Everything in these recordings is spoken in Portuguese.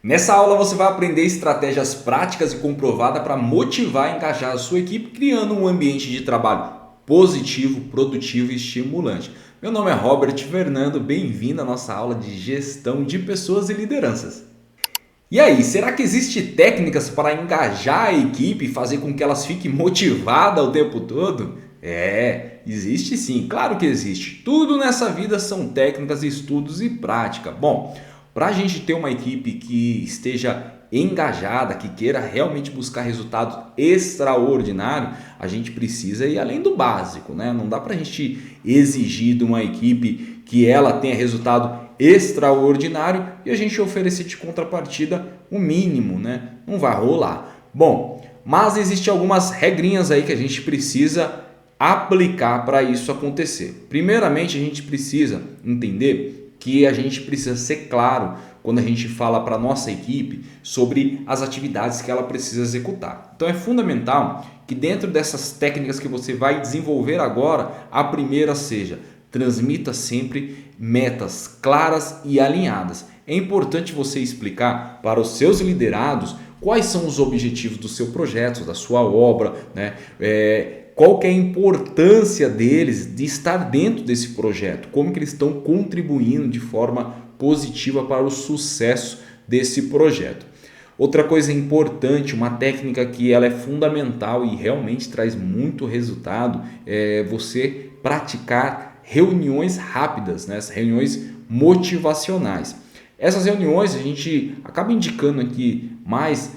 Nessa aula você vai aprender estratégias práticas e comprovadas para motivar e engajar a sua equipe, criando um ambiente de trabalho positivo, produtivo e estimulante. Meu nome é Robert Fernando, bem-vindo à nossa aula de gestão de pessoas e lideranças. E aí, será que existem técnicas para engajar a equipe e fazer com que elas fiquem motivadas o tempo todo? Existe sim, claro que existe. Tudo nessa vida são técnicas, estudos e prática. Bom, para a gente ter uma equipe que esteja engajada, que queira realmente buscar resultados extraordinários, a gente precisa ir além do básico, né? Não dá para a gente exigir de uma equipe que ela tenha resultado extraordinário e a gente oferecer de contrapartida o mínimo, né? Não vai rolar. Bom, mas existem algumas regrinhas aí que a gente precisa aplicar para isso acontecer. Primeiramente, a gente precisa entender que a gente precisa ser claro quando a gente fala para a nossa equipe sobre as atividades que ela precisa executar. Então é fundamental que dentro dessas técnicas que você vai desenvolver agora, a primeira seja: transmita sempre metas claras e alinhadas. É importante você explicar para os seus liderados quais são os objetivos do seu projeto, da sua obra, né? Qual que é a importância deles de estar dentro desse projeto, como que eles estão contribuindo de forma positiva para o sucesso desse projeto. Outra coisa importante, uma técnica que ela é fundamental e realmente traz muito resultado, é você praticar reuniões rápidas, né? As reuniões motivacionais. Essas reuniões a gente acaba indicando aqui mais,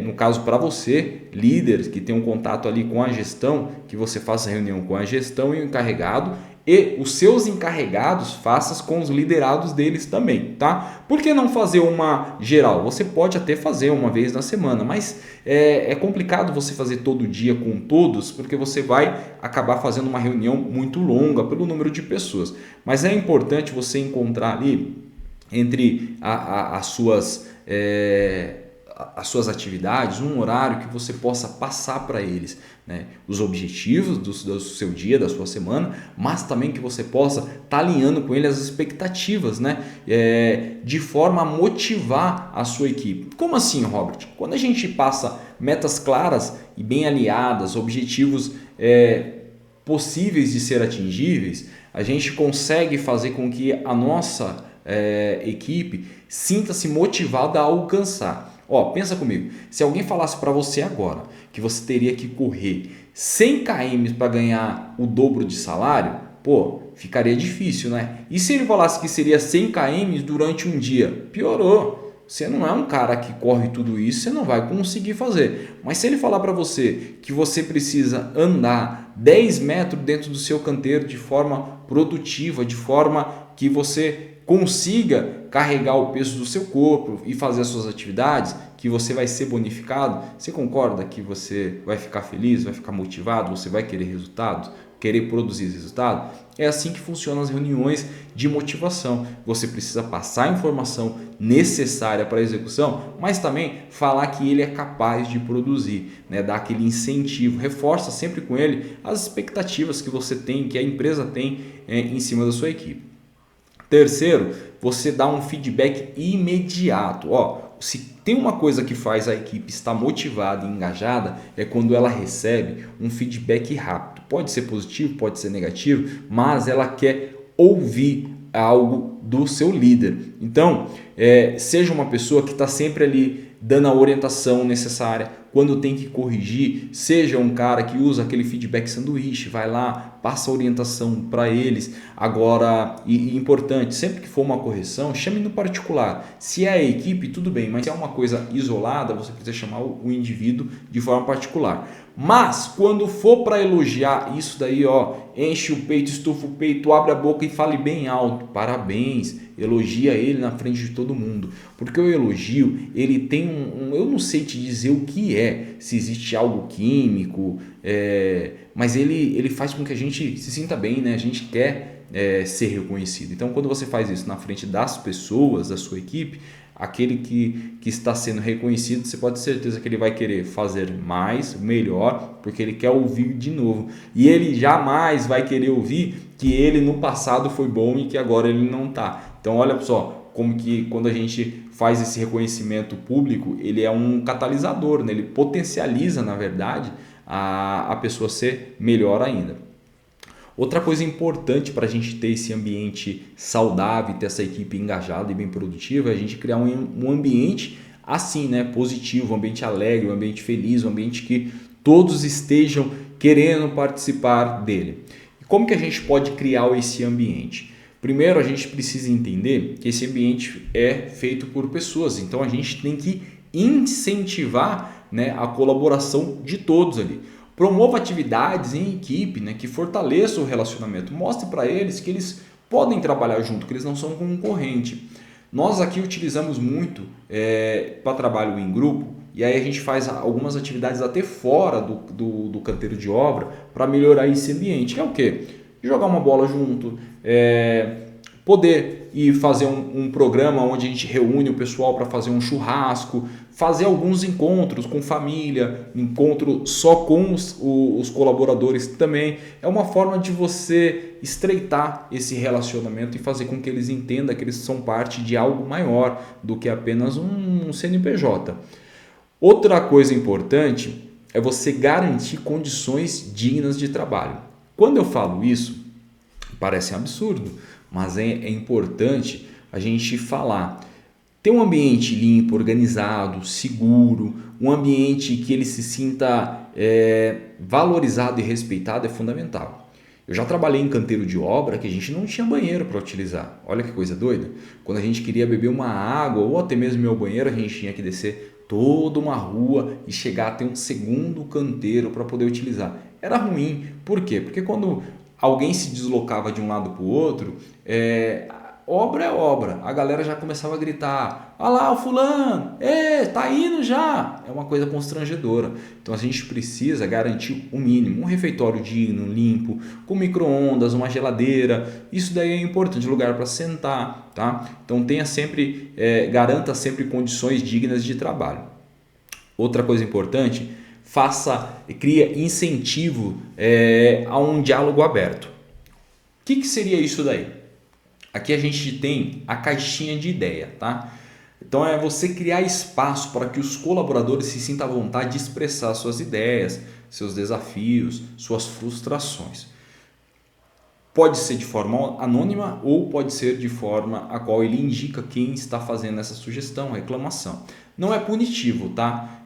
no caso para você, líder que tem um contato ali com a gestão, que você faça reunião com a gestão e o encarregado, e os seus encarregados façam com os liderados deles também, tá? Por que não fazer uma geral? Você pode até fazer uma vez na semana, mas é complicado você fazer todo dia com todos, porque você vai acabar fazendo uma reunião muito longa pelo número de pessoas. Mas é importante você encontrar ali entre as suas atividades, um horário que você possa passar para eles, né, os objetivos do seu dia, da sua semana, mas também que você possa estar alinhando com eles as expectativas, né, de forma a motivar a sua equipe. Como assim, Robert? Quando a gente passa metas claras e bem alinhadas, objetivos possíveis de ser atingíveis, a gente consegue fazer com que a nossa equipe sinta-se motivada a alcançar. Pensa comigo, se alguém falasse para você agora que você teria que correr 100 km para ganhar o dobro de salário, ficaria difícil, né? E se ele falasse que seria 100 km durante um dia? Piorou. Você não é um cara que corre tudo isso, você não vai conseguir fazer. Mas se ele falar para você que você precisa andar 10 metros dentro do seu canteiro de forma produtiva, de forma que você consiga carregar o peso do seu corpo e fazer as suas atividades, que você vai ser bonificado, você concorda que você vai ficar feliz, vai ficar motivado, você vai querer resultados, querer produzir resultado? É assim que funcionam as reuniões de motivação. Você precisa passar a informação necessária para a execução, mas também falar que ele é capaz de produzir, né? Dar aquele incentivo, reforça sempre com ele as expectativas que você tem, que a empresa tem em cima da sua equipe. Terceiro, você dá um feedback imediato. Se tem uma coisa que faz a equipe estar motivada e engajada, é quando ela recebe um feedback rápido. Pode ser positivo, pode ser negativo, mas ela quer ouvir algo do seu líder. Então, seja uma pessoa que está sempre ali dando a orientação necessária. Quando tem que corrigir, seja um cara que usa aquele feedback sanduíche, vai lá, passa a orientação para eles. Agora, e importante, sempre que for uma correção, chame no particular. Se é a equipe, tudo bem, mas se é uma coisa isolada, você precisa chamar o indivíduo de forma particular. Mas, quando for para elogiar, isso daí, enche o peito, estufa o peito, abre a boca e fale bem alto. Parabéns, elogia ele na frente de todo mundo. Porque o elogio, ele tem eu não sei te dizer o que se existe algo químico, mas ele faz com que a gente se sinta bem, né? A gente quer ser reconhecido. Então, quando você faz isso na frente das pessoas, da sua equipe, aquele que está sendo reconhecido, você pode ter certeza que ele vai querer fazer mais, melhor, porque ele quer ouvir de novo. E ele jamais vai querer ouvir que ele no passado foi bom e que agora ele não está. Então, olha só, como que quando a gente faz esse reconhecimento público, ele é um catalisador, né? Ele potencializa, na verdade, a pessoa ser melhor ainda. Outra coisa importante para a gente ter esse ambiente saudável, ter essa equipe engajada e bem produtiva, é a gente criar um ambiente assim, né, positivo, um ambiente alegre, um ambiente feliz, um ambiente que todos estejam querendo participar dele. E como que a gente pode criar esse ambiente? Primeiro, a gente precisa entender que esse ambiente é feito por pessoas, então a gente tem que incentivar, né, a colaboração de todos ali. Promova atividades em equipe, né, que fortaleçam o relacionamento. Mostre para eles que eles podem trabalhar junto, que eles não são concorrente. Nós aqui utilizamos muito para trabalho em grupo, e aí a gente faz algumas atividades até fora do canteiro de obra para melhorar esse ambiente. Que é o quê? Jogar uma bola junto, poder ir fazer um programa onde a gente reúne o pessoal para fazer um churrasco, fazer alguns encontros com família, encontro só com os colaboradores também. É uma forma de você estreitar esse relacionamento e fazer com que eles entendam que eles são parte de algo maior do que apenas um CNPJ. Outra coisa importante é você garantir condições dignas de trabalho. Quando eu falo isso, parece um absurdo, mas é importante a gente falar. Ter um ambiente limpo, organizado, seguro, um ambiente que ele se sinta valorizado e respeitado é fundamental. Eu já trabalhei em canteiro de obra que a gente não tinha banheiro para utilizar. Olha que coisa doida. Quando a gente queria beber uma água ou até mesmo meu banheiro, a gente tinha que descer toda uma rua e chegar até um segundo canteiro para poder utilizar. Era ruim. Por quê? Porque quando alguém se deslocava de um lado para o outro, obra é obra. A galera já começava a gritar: olha lá o fulano, tá indo já. É uma coisa constrangedora. Então a gente precisa garantir o mínimo, um refeitório digno, limpo, com micro-ondas, uma geladeira. Isso daí é importante, lugar para sentar, tá? Então garanta sempre condições dignas de trabalho. Outra coisa importante, cria incentivo a um diálogo aberto. O que seria isso daí? Aqui a gente tem a caixinha de ideia, tá? Então é você criar espaço para que os colaboradores se sintam à vontade de expressar suas ideias, seus desafios, suas frustrações. Pode ser de forma anônima ou pode ser de forma a qual ele indica quem está fazendo essa sugestão, reclamação. Não é punitivo, tá?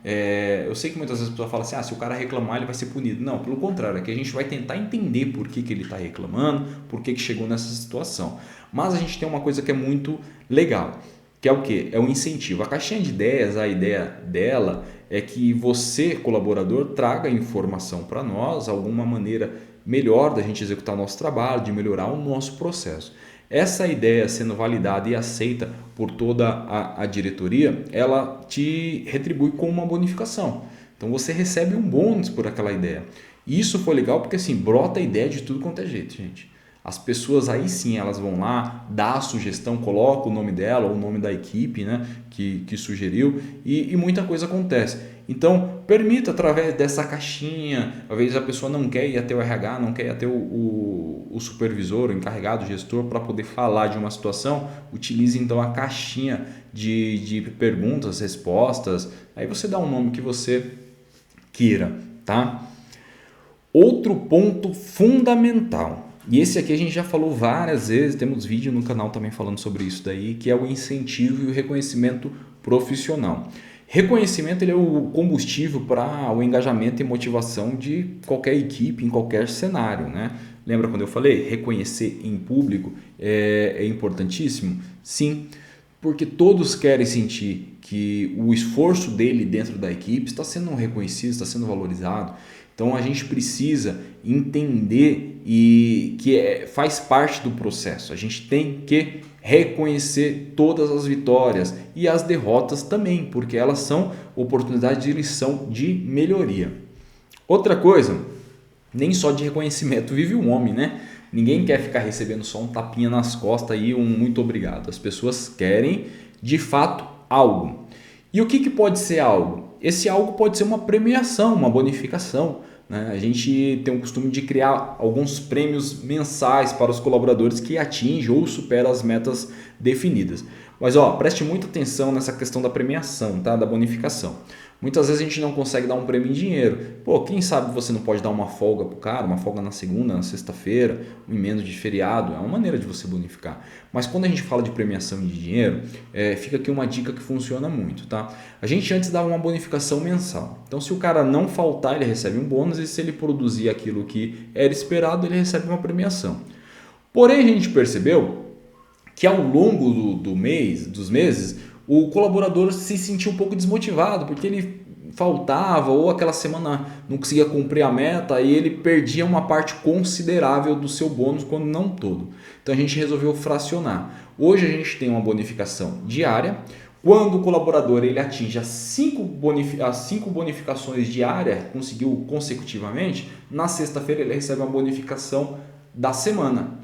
Eu sei que muitas vezes a pessoa fala assim, se o cara reclamar ele vai ser punido. Não, pelo contrário, aqui a gente vai tentar entender por que ele está reclamando, por que chegou nessa situação. Mas a gente tem uma coisa que é muito legal, que é o quê? É o incentivo. A caixinha de ideias, a ideia dela é que você, colaborador, traga informação para nós, alguma maneira melhor da gente executar nosso trabalho, de melhorar o nosso processo. Essa ideia sendo validada e aceita por toda a diretoria, ela te retribui com uma bonificação. Então você recebe um bônus por aquela ideia. E isso foi legal porque assim, brota a ideia de tudo quanto é jeito, gente. As pessoas aí sim, elas vão lá, dá a sugestão, coloca o nome dela ou o nome da equipe, né, que sugeriu e muita coisa acontece. Então, permita através dessa caixinha, às vezes a pessoa não quer ir até o RH, não quer ir até o supervisor, o encarregado, o gestor, para poder falar de uma situação, utilize então a caixinha de perguntas, respostas, aí você dá um nome que você queira, tá? Outro ponto fundamental, e esse aqui a gente já falou várias vezes, temos vídeo no canal também falando sobre isso daí, que é o incentivo e o reconhecimento profissional. Reconhecimento ele é o combustível para o engajamento e motivação de qualquer equipe, em qualquer cenário, né? Lembra quando eu falei? Reconhecer em público é importantíssimo? Sim, porque todos querem sentir que o esforço dele dentro da equipe está sendo reconhecido, está sendo valorizado. Então a gente precisa entender que faz parte do processo. A gente tem que reconhecer todas as vitórias e as derrotas também, porque elas são oportunidades de lição de melhoria. Outra coisa, nem só de reconhecimento vive um homem, né? Ninguém quer ficar recebendo só um tapinha nas costas e um muito obrigado. As pessoas querem, de fato, algo. E o que pode ser algo? Esse algo pode ser uma premiação, uma bonificação. A gente tem o costume de criar alguns prêmios mensais para os colaboradores que atingem ou superam as metas definidas. Mas ó, preste muita atenção nessa questão da premiação, tá? Da bonificação. Muitas vezes a gente não consegue dar um prêmio em dinheiro. Pô, quem sabe você não pode dar uma folga pro cara, uma folga na segunda, na sexta-feira, um emenda de feriado, é uma maneira de você bonificar. Mas quando a gente fala de premiação de dinheiro, fica aqui uma dica que funciona muito, tá? A gente antes dava uma bonificação mensal. Então se o cara não faltar, ele recebe um bônus, e se ele produzir aquilo que era esperado, ele recebe uma premiação. Porém, a gente percebeu que ao longo dos meses, o colaborador se sentiu um pouco desmotivado, porque ele faltava ou aquela semana não conseguia cumprir a meta e ele perdia uma parte considerável do seu bônus, quando não todo. Então a gente resolveu fracionar. Hoje a gente tem uma bonificação diária. Quando o colaborador ele atinge as 5 bonificações diárias, conseguiu consecutivamente, na sexta-feira ele recebe uma bonificação da semana.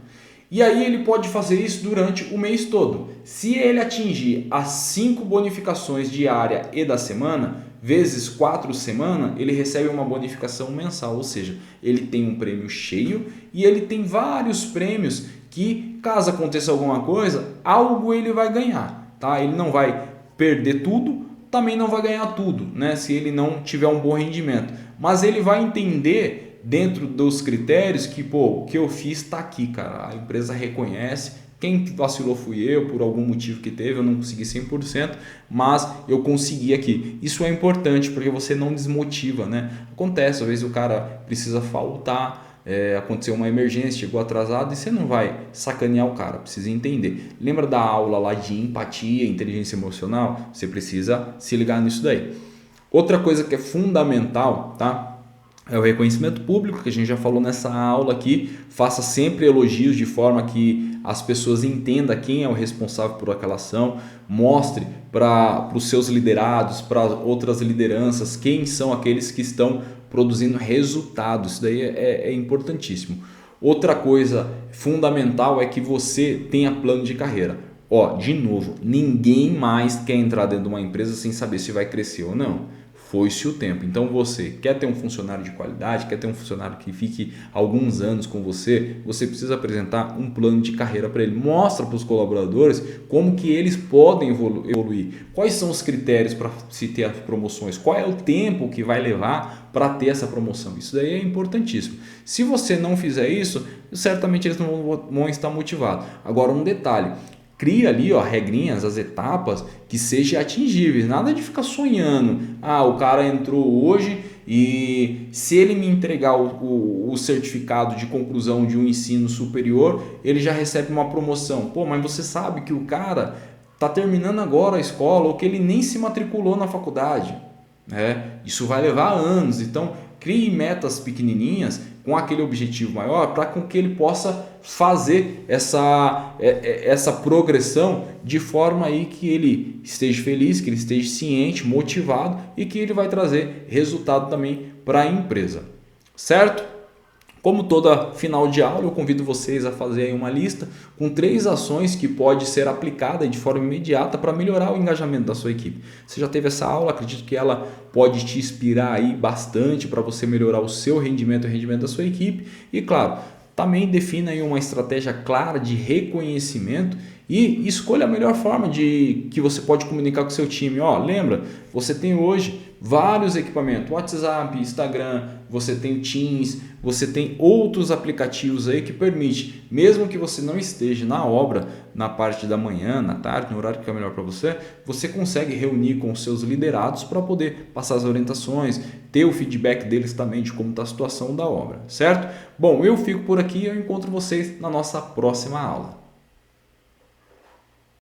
E aí ele pode fazer isso durante o mês todo. Se ele atingir as 5 bonificações diária e da semana, vezes 4 semanas, ele recebe uma bonificação mensal. Ou seja, ele tem um prêmio cheio e ele tem vários prêmios que, caso aconteça alguma coisa, algo ele vai ganhar. Tá? Ele não vai perder tudo, também não vai ganhar tudo, né? Se ele não tiver um bom rendimento. Mas ele vai entender dentro dos critérios que, pô, o que eu fiz está aqui, cara. A empresa reconhece. Quem vacilou fui eu, por algum motivo que teve, eu não consegui 100%, mas eu consegui aqui. Isso é importante porque você não desmotiva, né? Acontece, às vezes o cara precisa faltar, aconteceu uma emergência, chegou atrasado e você não vai sacanear o cara, precisa entender. Lembra da aula lá de empatia, inteligência emocional? Você precisa se ligar nisso daí. Outra coisa que é fundamental, tá? É o reconhecimento público, que a gente já falou nessa aula aqui. Faça sempre elogios de forma que as pessoas entendam quem é o responsável por aquela ação. Mostre para os seus liderados, para outras lideranças, quem são aqueles que estão produzindo resultados. Isso daí é importantíssimo. Outra coisa fundamental é que você tenha plano de carreira. Ó, de novo, ninguém mais quer entrar dentro de uma empresa sem saber se vai crescer ou não. Foi-se o tempo. Então você quer ter um funcionário de qualidade, quer ter um funcionário que fique alguns anos com você, você precisa apresentar um plano de carreira para ele. Mostra para os colaboradores como que eles podem evoluir, quais são os critérios para se ter as promoções, qual é o tempo que vai levar para ter essa promoção. Isso daí é importantíssimo. Se você não fizer isso, certamente eles não vão estar motivados. Agora um detalhe, cria ali, ó, regrinhas, as etapas que sejam atingíveis. Nada de ficar sonhando. Ah, o cara entrou hoje e se ele me entregar o certificado de conclusão de um ensino superior, ele já recebe uma promoção. Pô, mas você sabe que o cara está terminando agora a escola ou que ele nem se matriculou na faculdade. Isso vai levar anos. Então, crie metas pequenininhas com aquele objetivo maior para que ele possa fazer essa progressão de forma aí que ele esteja feliz, que ele esteja ciente, motivado e que ele vai trazer resultado também para a empresa, certo? Como toda final de aula, eu convido vocês a fazer aí uma lista com 3 ações que pode ser aplicada de forma imediata para melhorar o engajamento da sua equipe. Você já teve essa aula, acredito que ela pode te inspirar aí bastante para você melhorar o seu rendimento e o rendimento da sua equipe. E claro, também defina aí uma estratégia clara de reconhecimento e escolha a melhor forma que você pode comunicar com o seu time. Lembra, você tem hoje vários equipamentos, WhatsApp, Instagram, você tem Teams, você tem outros aplicativos aí que permite, mesmo que você não esteja na obra, na parte da manhã, na tarde, no horário que é melhor para você, você consegue reunir com os seus liderados para poder passar as orientações, ter o feedback deles também de como está a situação da obra, certo? Bom, eu fico por aqui e eu encontro vocês na nossa próxima aula.